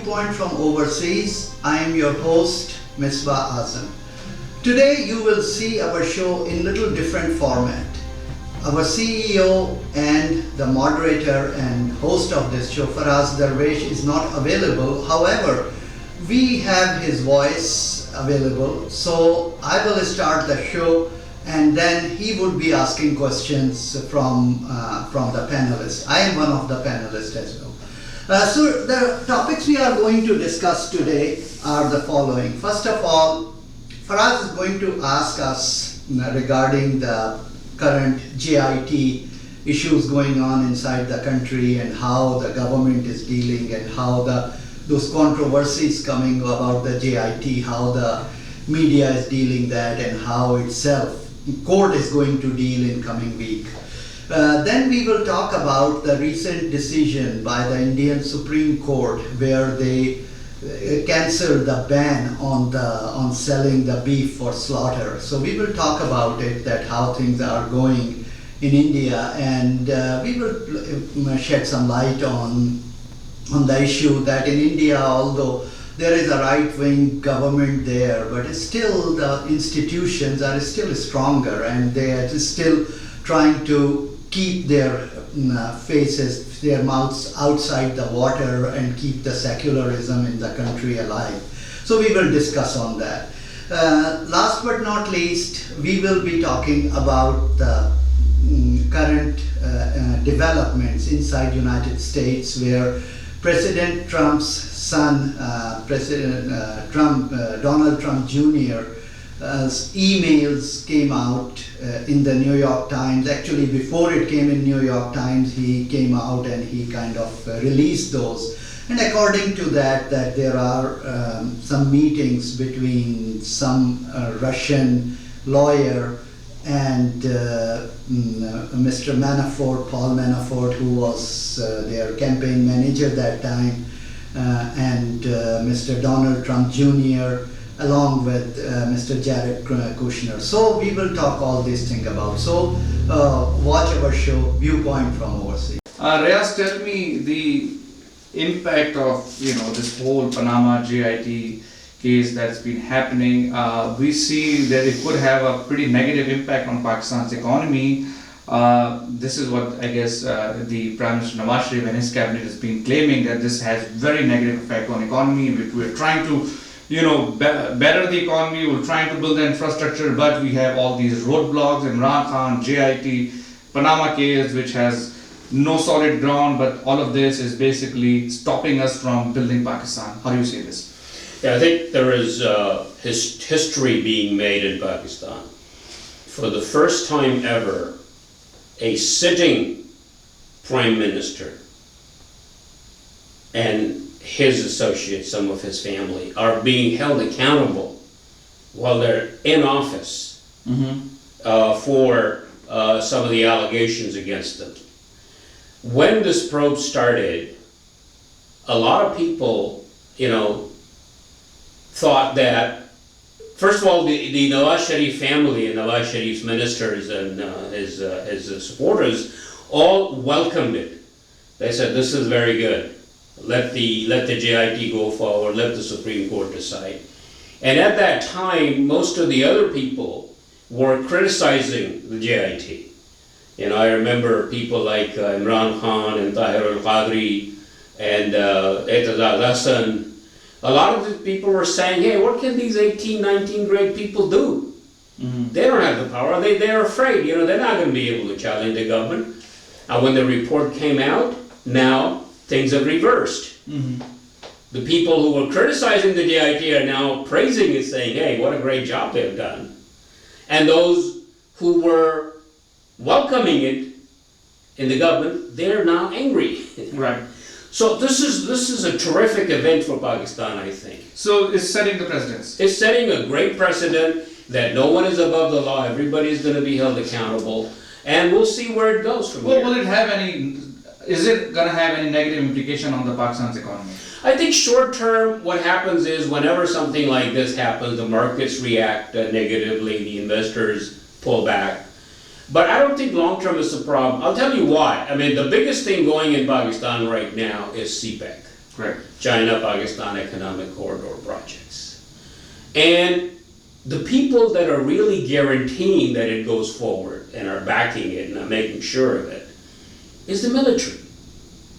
Viewpoint from Overseas. I am your host, Misbah Azam. Today you will see our show in little different format. Our CEO and the moderator and host of this show, Faraz Darwish, is not available. However, we have his voice available. So I will start the show and then he would be asking questions from the panelists. I am one of the panelists as well. So the topics we are going to discuss today are the following. First of all, Faraz is going to ask us regarding the current JIT issues going on inside the country and how the government is dealing and how those controversies coming about the JIT, how the media is dealing that and how itself court is going to deal in coming week. Then we will talk about the recent decision by the Indian Supreme Court where they cancelled the ban on selling the beef for slaughter. So we will talk about it, that how things are going in India, and we will shed some light on the issue that in India, although there is a right-wing government there, but still the institutions are still stronger and they are still trying to keep their faces, their mouths outside the water and keep the secularism in the country alive. So we will discuss on that. Last but not least, we will be talking about the current developments inside United States where President Trump's son, Donald Trump Jr., emails came out in the New York Times. Actually, before it came in New York Times, he came out and he kind of released those. And according to that there are some meetings between some Russian lawyer and Mr. Manafort, Paul Manafort, who was their campaign manager that time, and Mr. Donald Trump Jr., along with Mr. Jared Kushner. So we will talk all these things about. So watch our show, Viewpoint from Overseas. Reyes, tell me the impact of this whole Panama JIT case that's been happening. We see that it could have a pretty negative impact on Pakistan's economy. This is what I guess the Prime Minister Nawaz Sharif and his cabinet has been claiming, that this has very negative effect on economy. We're trying to better the economy, we're trying to build the infrastructure, but we have all these roadblocks, Imran Khan, JIT, Panama case, which has no solid ground, but all of this is basically stopping us from building Pakistan. How do you see this? Yeah, I think there is history being made in Pakistan. For the first time ever, a sitting Prime Minister and his associates, some of his family, are being held accountable while they're in office for some of the allegations against them. When this probe started, a lot of people, thought that, first of all, the Nawaz Sharif family and Nawaz Sharif's ministers and his supporters all welcomed it. They said, this is very good. Let the JIT go forward, let the Supreme Court decide. And at that time, most of the other people were criticizing the JIT. I remember people like Imran Khan and Tahir al-Qadri and Etazaz Hassan. A lot of the people were saying, hey, what can these 18, 19 grade people do? They don't have the power, they're afraid, they're not going to be able to challenge the government. And when the report came out, now things have reversed. The people who were criticizing the JIT are now praising it, saying, hey, what a great job they've done. And those who were welcoming it in the government, they're now angry. Right. So this is a terrific event for Pakistan, I think. So it's setting the precedence. It's setting a great precedent that no one is above the law, everybody's going to be held accountable, and we'll see where it goes from here. Will it have is it going to have any negative implication on the Pakistan's economy? I think short term, what happens is whenever something like this happens, the markets react negatively, the investors pull back. But I don't think long term is a problem. I'll tell you why. I mean, the biggest thing going in Pakistan right now is CPEC. Correct. China-Pakistan Economic Corridor projects. And the people that are really guaranteeing that it goes forward and are backing it and are making sure of it is the military.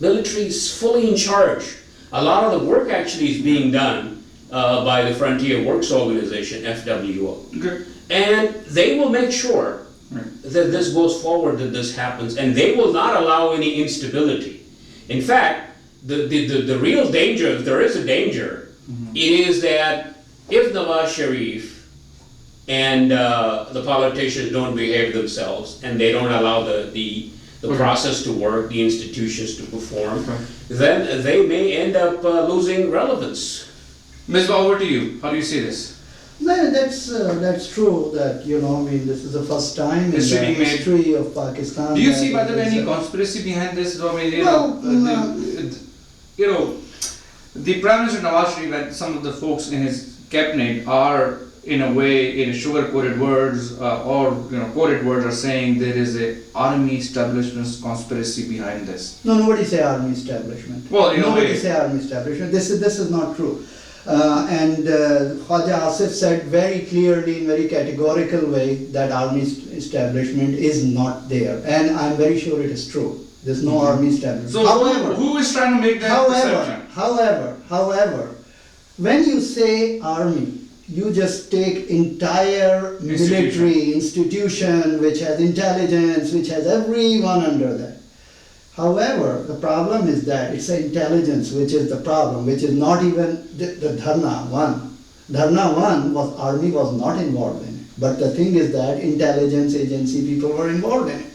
Military is fully in charge. A lot of the work actually is being done by the Frontier Works Organization, FWO. Okay. And they will make sure that this goes forward, that this happens, and they will not allow any instability. In fact, the real danger, if there is a danger, it is that if Nawaz Sharif and the politicians don't behave themselves and they don't allow the process to work, the institutions to perform, then they may end up losing relevance. Ms. over to you. How do you see this? No, that's true that, you know, I mean, this is the first time in the history of Pakistan. Do you see, by the way, any conspiracy behind this? I mean, you know, the Prime Minister Nawaz Sharif and some of the folks in his cabinet are, in a way, in sugar-coated words or coated words, are saying there is a army establishment conspiracy behind this. No, nobody say army establishment. Well, nobody say army establishment. This is not true. And Khwaja Asif said very clearly, in very categorical way, that army establishment is not there. And I'm very sure it is true. There's no army establishment. So however, who is trying to make that perception? However, when you say army, you just take entire military institution which has intelligence, which has everyone under that. However, the problem is that it's the intelligence which is the problem, which is not even the Dharna 1. Dharna 1 was army was not involved in it. But the thing is that intelligence agency people were involved in it.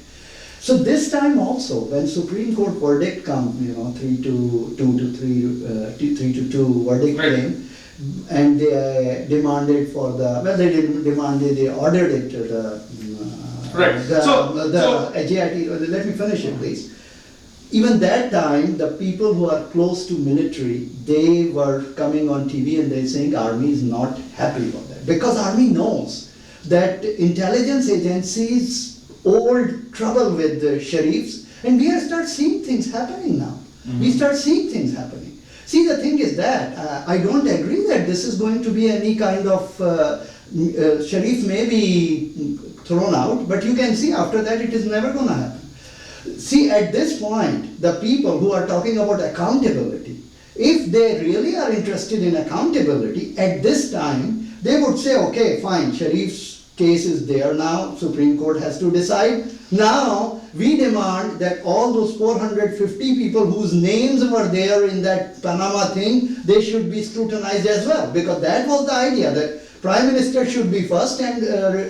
So this time also, when Supreme Court verdict come, 3 to 2 verdict came, and they demanded for the, well, they didn't demand it, they ordered it to the JIT. Let me finish it, please. Even that time, the people who are close to military, they were coming on TV and they're saying army is not happy about that. Because army knows that intelligence agencies old trouble with the Sharifs, and we have start seeing things happening now. We start seeing things happening. See, the thing is that I don't agree that this is going to be any kind of Sharif may be thrown out, but you can see after that it is never going to happen. See, at this point, the people who are talking about accountability, if they really are interested in accountability, at this time, they would say, okay, fine, Sharif's case is there now, Supreme Court has to decide. Now, we demand that all those 450 people whose names were there in that Panama thing, they should be scrutinized as well. Because that was the idea, that Prime Minister should be first and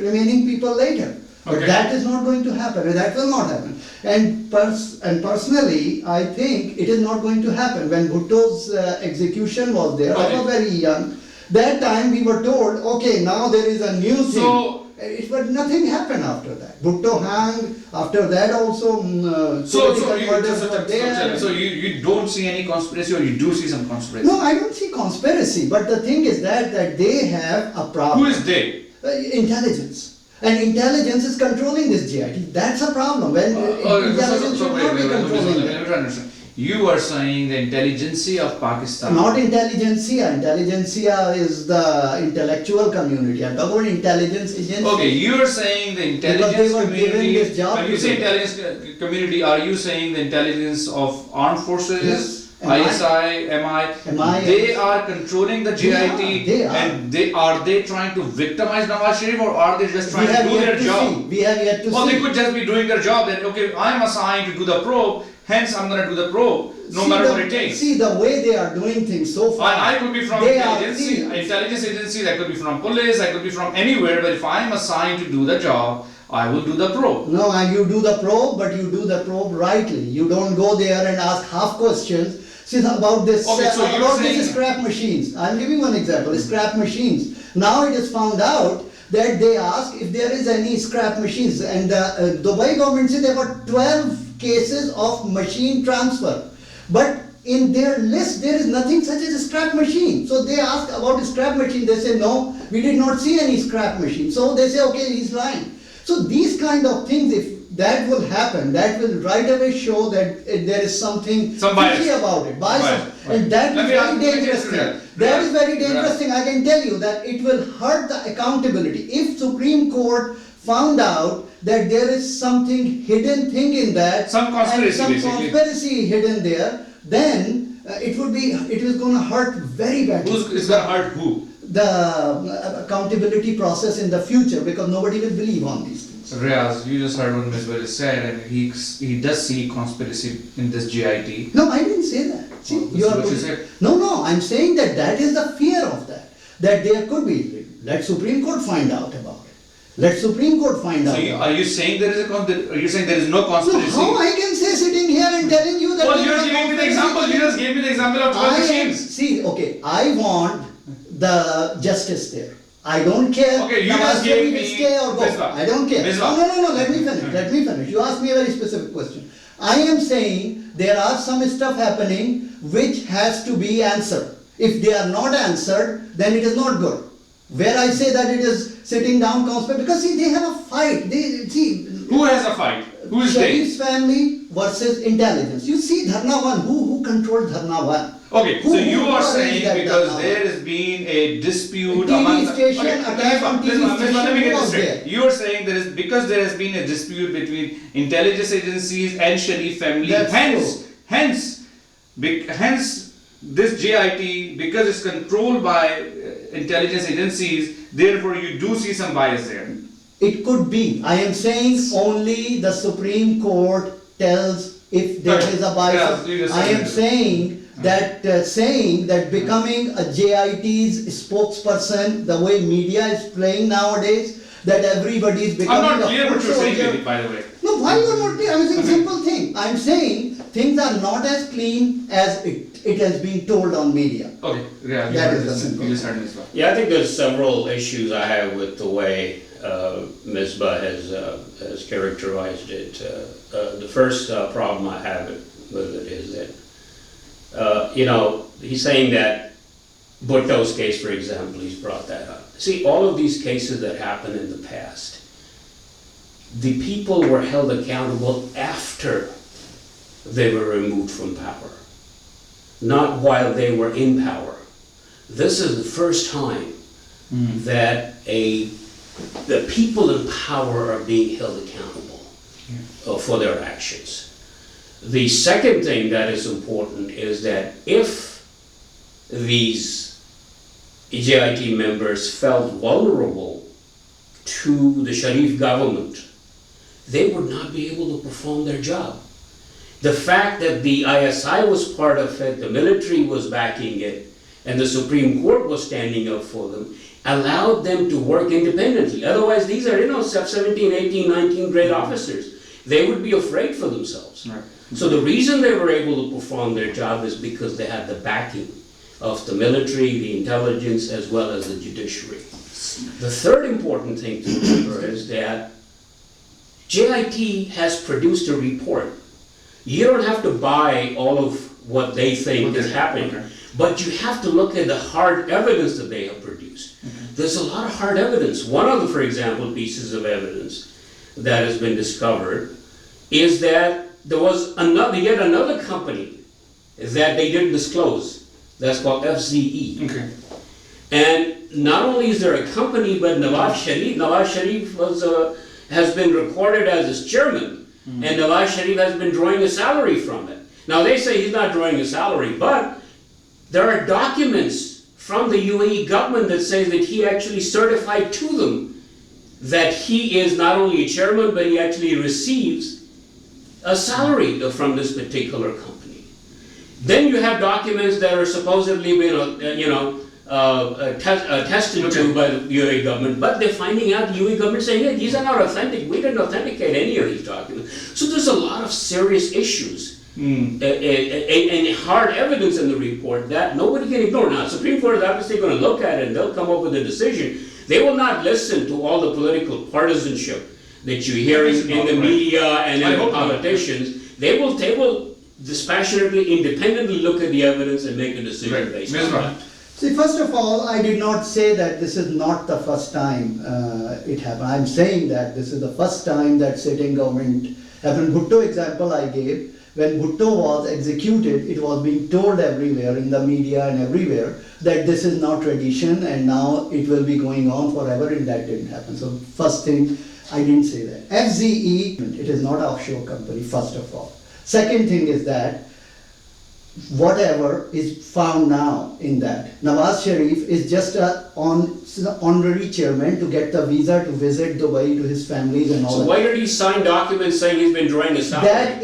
remaining people later. But that is not going to happen, that will not happen. And personally, I think it is not going to happen. When Bhutto's execution was there, I was very young. That time we were told, okay, now there is a new thing. But nothing happened after that. Bhutto hanged, after that also So you don't see any conspiracy, or you do see some conspiracy? No, I don't see conspiracy, but the thing is that they have a problem. Who is they? Intelligence. And intelligence is controlling this JIT. That's a problem. When intelligence should not be controlling it. You are saying the intelligentsia of Pakistan. Not intelligentsia. Intelligentsia is the intellectual community. I'm talking about intelligence agency. Okay, you are saying the intelligence community. This job when you say intelligence community, are you saying the intelligence of armed forces? Yes. ISI, MI, they are controlling the JIT, they are. And are they trying to victimize Nawaz Sharif, or are they just trying to do their job? We have yet to see. Or they could just be doing their job, that okay, I am assigned to do the probe, hence I'm going to do the probe, no matter what it takes. See the way they are doing things so far. I could be from intelligence agency, I could be from police, I could be from anywhere, but if I am assigned to do the job, I will do the probe. No, and you do the probe, but you do the probe rightly. You don't go there and ask half questions. See about this, these scrap machines. I'm giving one example, scrap machines. Now it is found out that they ask if there is any scrap machines, and the Dubai government said there were 12 cases of machine transfer. But in their list there is nothing such as a scrap machine. So they ask about a scrap machine, they say no, we did not see any scrap machine. So they say okay, he's lying. So these kind of things, if that will happen, that will right away show that there is something Some bias. fishy about it, bias. Right. And that Let is me ask- very let me dangerous ask thing. Riyaz. That is very Riyaz. dangerous thing. I can tell you that it will hurt the accountability. If Supreme Court found out that there is something hidden thing in that, Some conspiracy, and some basically. conspiracy hidden there, then it is going to hurt very badly. It's gonna hurt who? The accountability process in the future, because nobody will believe on these things. Riaz, you just heard what Misbah just said, and he does see conspiracy in this JIT. No, I didn't say that. See, Oh, this is what you said. No, I'm saying that is the fear of that there could be. Let Supreme Court find out about it. Let Supreme Court find out. Are you saying there is are you saying there is no So conspiracy? how I can say sitting here and telling you that? Well, there you're is a giving me the conspiracy? example. You just gave me the example of 12 machines. I want the justice there. I don't care. Okay, you Nawaz just gave Sharif me- will stay or go. Misbah. I don't care. Misbah. No, let me finish. Let me finish. You asked me a very specific question. I am saying there are some stuff happening which has to be answered. If they are not answered, then it is not good. Where I say that it is sitting down conspiracy, because see, they have a fight. Who has a fight? Who is they? Sharif's family versus intelligence. You see Dharna 1, who controlled Dharna 1? Okay, Who- so you who are arranged saying that because Dharna there 1? has been a dispute TV among station, Okay, attack on TV Misbah, station, let me get who this was straight. there? You are saying because there has been a dispute between intelligence agencies and Sharif family, That's hence this JIT, because it's controlled by intelligence agencies, therefore you do see some bias there. It could be. I am saying only the Supreme Court tells if there Okay. is a bias. Yeah, you just I said am it. saying that becoming a JIT's spokesperson, the way media is playing nowadays, that everybody is I'm becoming not clear a what you're saying, soldier. Jaideep, by the way. No, why you are not clear? I'm saying simple thing. I'm saying things are not as clean as it has been told on media. Okay, yeah, That is the simple you just heard Misbah. Yeah, I think there's several issues I have with the way Misbah has characterized it. The first problem I have with it is that, he's saying that Bhutto's case, for example, he's brought that up. See, all of these cases that happened in the past, the people were held accountable after they were removed from power, not while they were in power. This is the first time that the people in power are being held accountable for their actions. The second thing that is important is that if these JIT members felt vulnerable to the Sharif government, they would not be able to perform their job. The fact that the ISI was part of it, the military was backing it, and the Supreme Court was standing up for them, allowed them to work independently. Otherwise, these are, 17, 18, 19 grade officers. They would be afraid for themselves. Right. So the reason they were able to perform their job is because they had the backing of the military, the intelligence, as well as the judiciary. The third important thing to remember is that JIT has produced a report. You don't have to buy all of what they think is happening, but you have to look at the hard evidence that they have produced. There's a lot of hard evidence. One of the, for example, pieces of evidence that has been discovered is that there was yet another company that they didn't disclose. That's called FZE. Okay. And not only is there a company, but Nawaz Sharif has been recorded as his chairman, and Nawaz Sharif has been drawing a salary from it. Now they say he's not drawing a salary, but there are documents from the UAE government that say that he actually certified to them that he is not only a chairman, but he actually receives a salary from this particular company. Then you have documents that are supposedly tested to by the UAE government, but they're finding out the UAE government saying, hey, these are not authentic. We didn't authenticate any of these documents. So there's a lot of serious issues and hard evidence in the report that nobody can ignore. Now, Supreme Court is obviously going to look at it and they'll come up with a decision. They will not listen to all the political partisanship that you hear in the media and in the politicians. They will dispassionately, independently look at the evidence and make a decision based on that. See, first of all, I did not say that this is not the first time it happened. I'm saying that this is the first time that sitting government happened. Bhutto example I gave, when Bhutto was executed, it was being told everywhere in the media and everywhere that this is now tradition and now it will be going on forever, and that didn't happen. So first thing, I didn't say that. FZE, it is not an offshore company, first of all. Second thing is that whatever is found now in that, Nawaz Sharif is just a honorary chairman to get the visa to visit Dubai to his families and all So that. why did he sign documents saying he's been drawing a salary? That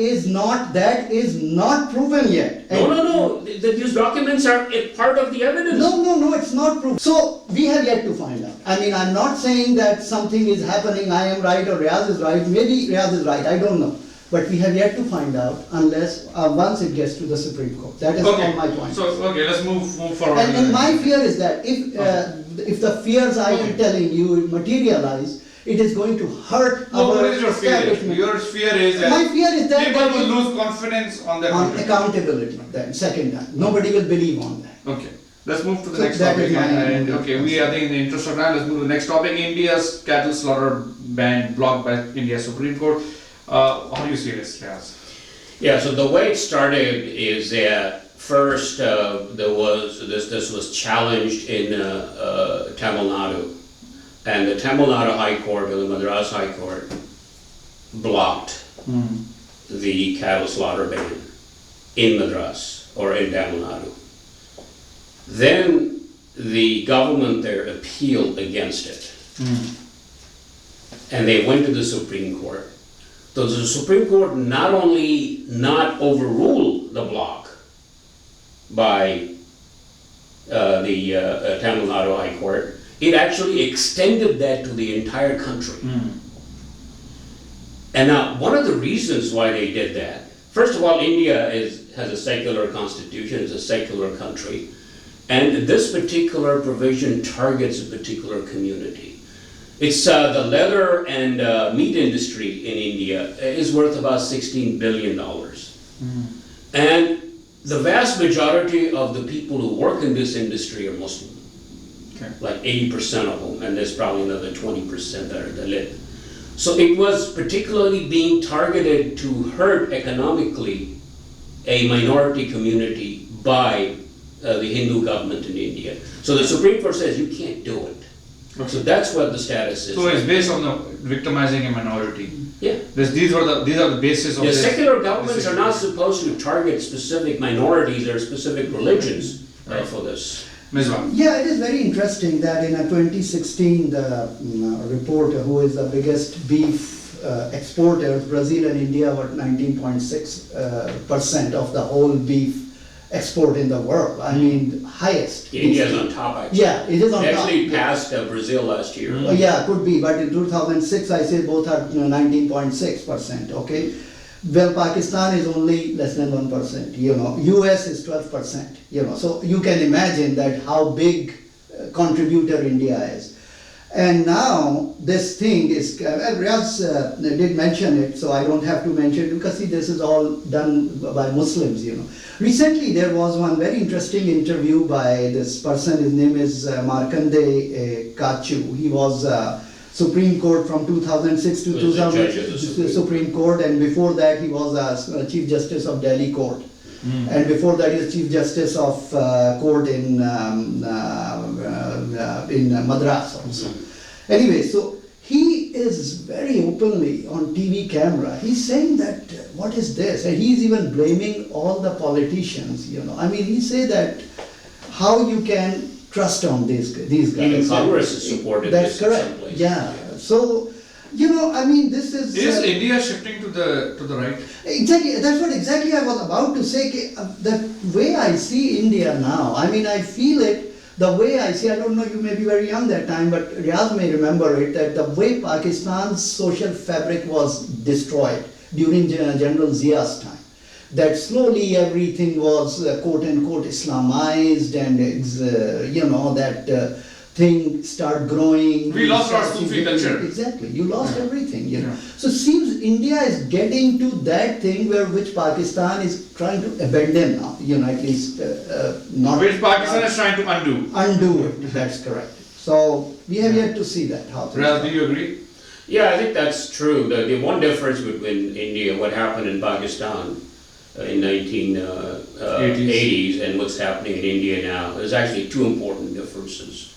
is not proven yet. No. These documents are a part of the evidence. No, it's not proven. So we have yet to find out. I mean, I'm not saying that something is happening, I am right or Riaz is right. Maybe Riaz is right, I don't know. But we have yet to find out unless, once it gets to the Supreme Court. That is all my point. So, okay, let's move forward. And my fear is that if the fears I am telling you materialize, it is going to hurt What our is your fear? establishment. Your fear is that My fear is that people will lose confidence on their on country. accountability, then second time. Nobody will believe on that. Okay, let's move to the So next that topic. is my- And okay, I think in the interest of time, let's move to the next topic. India's cattle slaughter ban blocked by India's Supreme Court. How do you see this, Riaz? Yeah, so the way it started is that first this was challenged in Tamil Nadu, and the Tamil Nadu High Court or the Madras High Court blocked the cattle slaughter ban in Madras or in Tamil Nadu. Then the government there appealed against it, and they went to the Supreme Court. So the Supreme Court not only not overruled the block by the Tamil Nadu High Court, it actually extended that to the entire country. And now, one of the reasons why they did that, first of all, India has a secular constitution, it's a secular country, and this particular provision targets a particular community. It's the leather and meat industry in India is worth about $16 billion. And the vast majority of the people who work in this industry are Muslim. Okay. Like 80% of them, and there's probably another 20% that are Dalit. So it was particularly being targeted to hurt economically a minority community by the Hindu government in India. So the Supreme Court says you can't do it. Okay. So that's what the status is. So it's based on the victimizing a minority. Yeah. These are the basis of The this. secular governments are not supposed to target specific minorities or specific religions for this. Ms. Van. Yeah, it is very interesting that in a 2016, the reporter, who is the biggest beef exporters, Brazil and India were 19.6% of the whole beef export in the world. I mean, highest. India is on top, actually. Yeah, it is on They top. actually passed Brazil last year. Yeah, could be, but in 2006, I say both are 19.6%, okay? Well, Pakistan is only less than 1%, US is 12%, so you can imagine that how big contributor India is. And now this thing is, Riaz did mention it, so I don't have to mention it because see, this is all done by Muslims, Recently there was one very interesting interview by this person, his name is Markande Kachu. He was Supreme Court from 2006 to 2000, Supreme Court, and before that he was Chief Justice of Delhi Court. And before that he was Chief Justice of Court in Madras also. Anyway, so he is very openly on TV camera. He's saying that, what is this? And he's even blaming all the politicians, I mean, he say that how you can trust on these guys. Even Congress has supported That's this in some correct, places. yeah. So, I mean, this is... Is India shifting to the right? Exactly, that's what exactly I was about to say. The way I see India now, I mean, I feel it, the way I see, I don't know, you may be very young that time, but Riaz may remember it, that the way Pakistan's social fabric was destroyed during General Zia's time. That slowly everything was quote unquote Islamized and, that thing start growing. We lost our start Sufi culture. Exactly, you lost everything, you know. Yeah. So seems India is getting to that thing where which Pakistan is trying to abandon now, you know, at least not. Which Pakistan is trying to undo. Undo it, that's correct. So we have yet to see that, how things Raz, go. do you agree? Yeah, I think that's true. The one difference between India, what happened in Pakistan in 1980s and what's happening in India now, there's actually two important differences.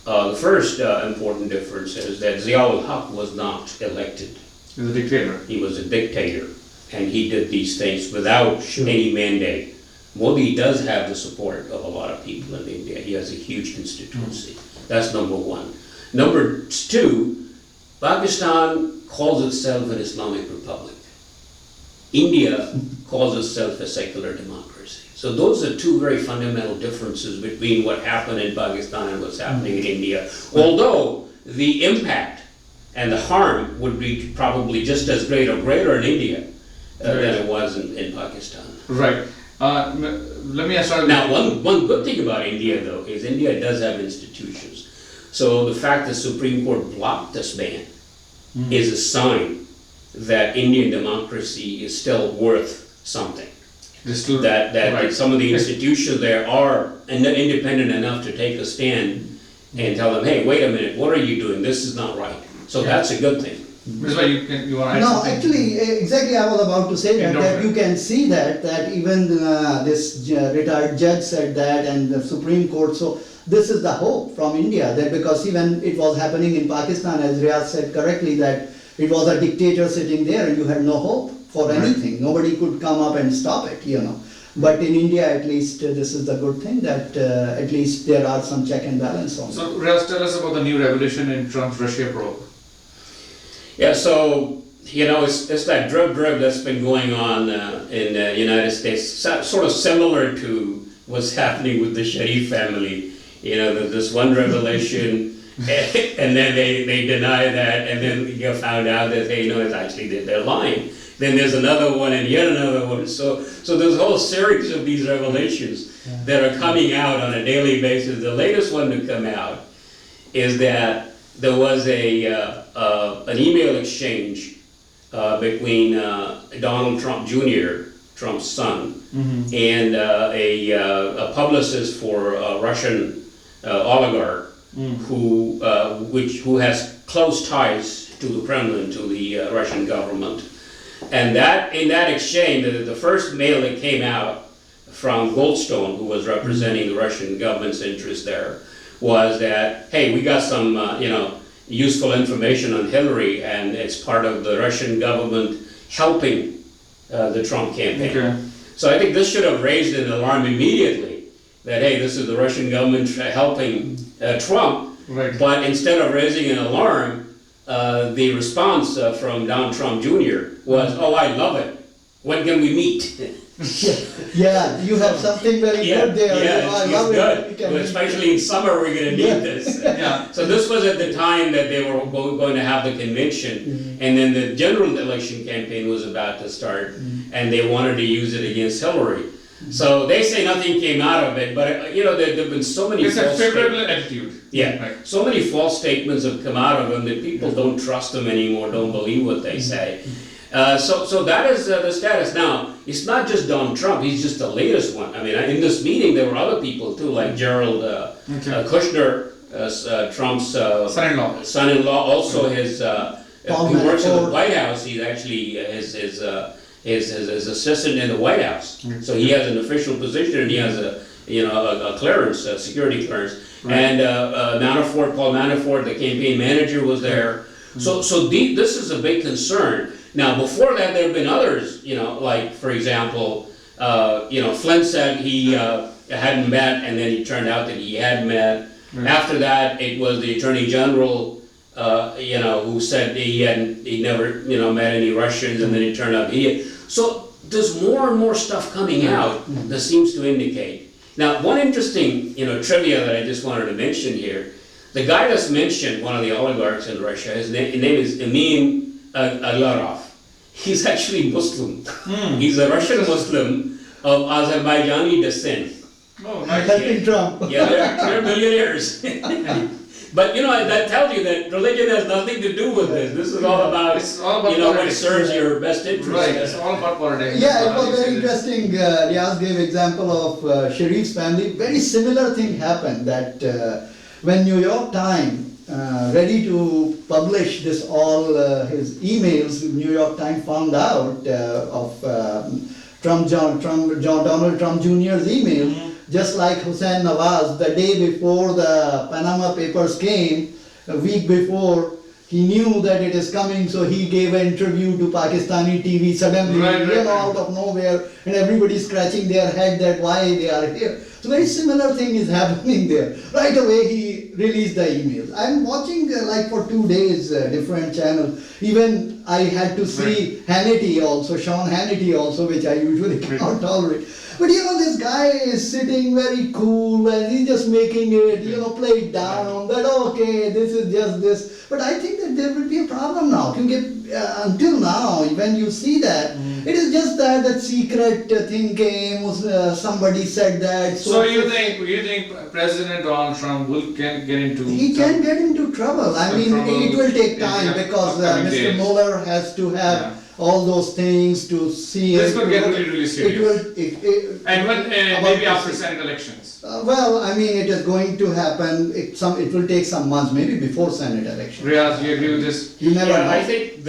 The first important difference is that Ziaul Haq was not elected. He's a dictator. He was a dictator, and he did these things without Sure. any mandate. Modi does have the support of a lot of people in India. He has a huge constituency. That's number one. Number two, Pakistan calls itself an Islamic Republic. India calls itself a secular democracy. So those are two very fundamental differences between what happened in Pakistan and what's happening in India. Although the impact and the harm would be probably just as great or greater in India than it was in Pakistan. Right. Let me ask you. Now, one good thing about India, though, is India does have institutions. So the fact that Supreme Court blocked this ban is a sign that Indian democracy is still worth something. That some of the institutions there are independent enough to take a stand and tell them, hey, wait a minute, what are you doing? This is not right. So that's a good thing. Ms. Bhai, you want to add No, something? actually, exactly, I was about to say that you can see that even this retired judge said that, and the Supreme Court. So this is the hope from India, that because even it was happening in Pakistan, as Riyaz said correctly, that it was a dictator sitting there and you had no hope for anything. Nobody could come up and stop it, you know. But in India, at least, this is the good thing, that at least there are some check and balance on it. So, Riyaz, tell us about the new revelation in Trump's Russia probe. Yeah, so, you know, it's that drib that's been going on in the United States, sort of similar to what's happening with the Sharif family. You know, this one revelation, and then they deny that, and then you found out that it's actually they're lying. Then there's another one and yet another one. So there's a whole series of these revelations that are coming out on a daily basis. The latest one to come out is that there was an email exchange between Donald Trump Jr., Trump's son, and a publicist for a Russian oligarch who has close ties to the Kremlin, to the Russian government. And in that exchange, the first mail that came out from Goldstone, who was representing the Russian government's interest there, was that, hey, we got some useful information on Hillary, and it's part of the Russian government helping the Trump campaign. Okay. So I think this should have raised an alarm immediately, that, hey, this is the Russian government helping Trump. Right. But instead of raising an alarm, the response from Donald Trump Jr. was, oh, I love it. When can we meet? Yeah, you have something very good there. I it's love good. it. Well, especially in summer, we're going to need this. Yeah. So this was at the time that they were going to have the convention, and then the general election campaign was about to start, and they wanted to use it against Hillary. So they say nothing came out of it, but there have been so many It's a false favorable statements. attitude. Yeah, Right. so many false statements have come out of them that people don't trust them anymore, don't believe what they say. So that is the status. Now, it's not just Donald Trump, he's just the latest one. I mean, in this meeting there were other people too, like Gerald Kushner, Trump's son-in-law, also his, he works in the White House, he's actually his assistant in the White House. So he has an official position, and he has a clearance, a security clearance. Right. And Paul Manafort, the campaign manager, was there. So this is a big concern. Now, before that, there have been others, like, for example, Flynn said he hadn't met, and then it turned out that he had met. Right. After that, it was the Attorney General, who said he never, met any Russians, and then it turned out he had. So there's more and more stuff coming out that seems to indicate. Now, one interesting, trivia that I just wanted to mention here, the guy that's mentioned, one of the oligarchs in Russia, his name is Emin Aglarov. He's actually Muslim. He's a Russian Muslim of Azerbaijani descent. Oh, nice. helping Trump. Yeah, they're millionaires. But that tells you that religion has nothing to do with this. This is all about, It's all about what politics. serves your best interest. Right, it's all about politics. Yeah, it was You very see this. interesting. Riaz gave example of Sharif's family. Very similar thing happened that when New York Times ready to publish this all his emails, New York Times found out of Donald Trump Jr.'s email. Just like Hussein Nawaz, the day before the Panama Papers came, a week before, he knew that it is coming, so he gave an interview to Pakistani TV suddenly, Right. out of nowhere, and everybody scratching their head that why they are here. So very similar thing is happening there. Right away he released the emails. I'm watching like for 2 days different channels. Even I had to see Hannity also, Sean Hannity also, which I usually cannot tolerate. But this guy is sitting very cool and he's just making it, play it down, that okay, this is just this. But I think that there will be a problem now. Until now, when you see that, it is just that secret thing came, somebody said that. So you think President Donald Trump will get into He can get into trouble. I mean, it will take time because Mr. Mueller has to have all those things to see. This could get really serious. And when, maybe after Senate elections. Well, I mean, it is going to happen. It will take some months, maybe before Senate election. Riaz, you agree with this? You never know. I think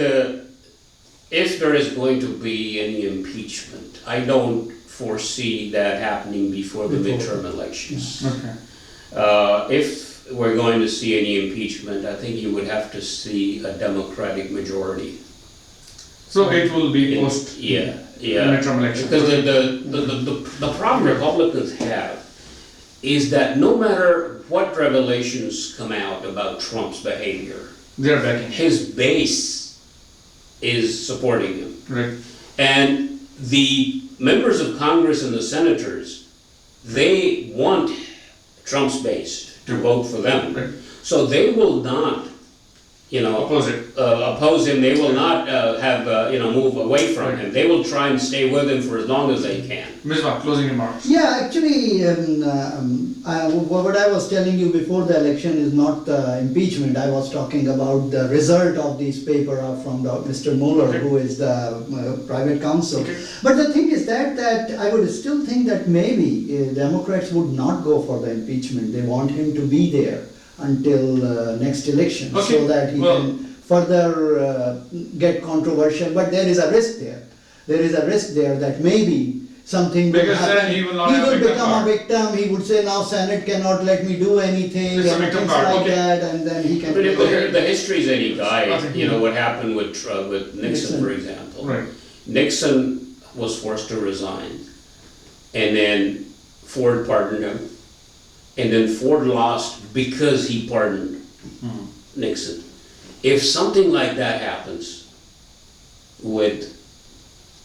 if there is going to be any impeachment, I don't foresee that happening before the midterm elections. Okay. If we're going to see any impeachment, I think you would have to see a Democratic majority. So it will be post midterm elections. Because the problem Republicans have is that no matter what revelations come out about Trump's behavior, They're backing him. his base is supporting him. Right. And the members of Congress and the senators, they want Trump's base to vote for them. Right. So they will not, Oppose it. oppose him. They will not move away from him. They will try and stay with him for as long as they can. Misbah, closing remarks. Yeah, actually, what I was telling you before the election is not the impeachment. I was talking about the result of this paper from Mr. Mueller, who is the private counsel. Okay. But the thing is that I would still think that maybe Democrats would not go for the impeachment. They want him to be there until next election, so that he can further get controversial. But there is a risk there. There is a risk there that maybe something will happen. Then he will not become a victim. He would say, now Senate cannot let me do anything, It's a and victim things card. like that, and then he can. But if the history is any guide, Nothing. what happened with Nixon, for example. Right. Nixon was forced to resign, and then Ford pardoned him, and then Ford lost because he pardoned Nixon. If something like that happens with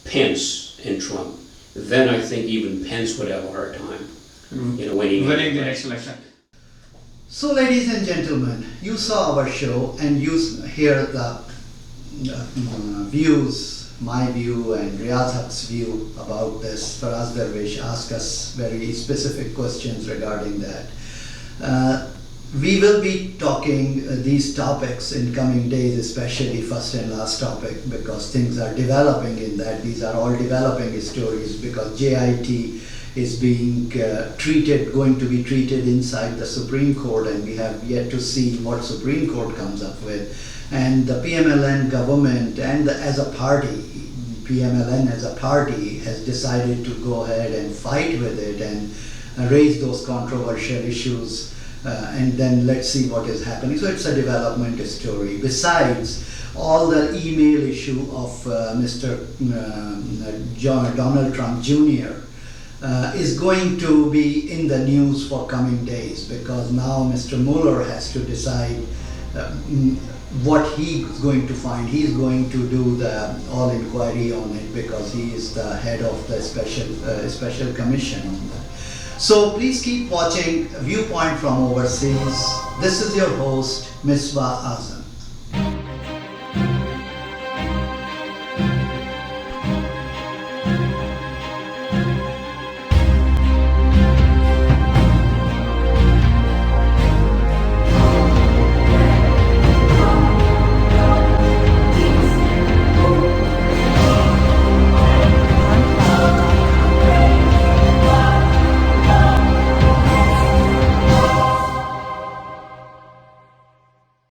Pence and Trump, then I think even Pence would have a hard time, winning the next election. So, ladies and gentlemen, you saw our show and you hear the views, my view and Riaz Haq's view about this. Faraz Darwish asked us very specific questions regarding that. We will be talking these topics in coming days, especially first and last topic, because things are developing in that. These are all developing stories because JIT is being going to be treated inside the Supreme Court, and we have yet to see what Supreme Court comes up with. And the PMLN government and as a party, PMLN as a party has decided to go ahead and fight with it and raise those controversial issues. And then let's see what is happening. So it's a development story. Besides all the email issue of Mr. Donald Trump Jr. Is going to be in the news for coming days, because now Mr. Mueller has to decide what he is going to find. He is going to do the all inquiry on it because he is the head of the special commission on that. So please keep watching Viewpoint from Overseas. This is your host, Misbah Azam.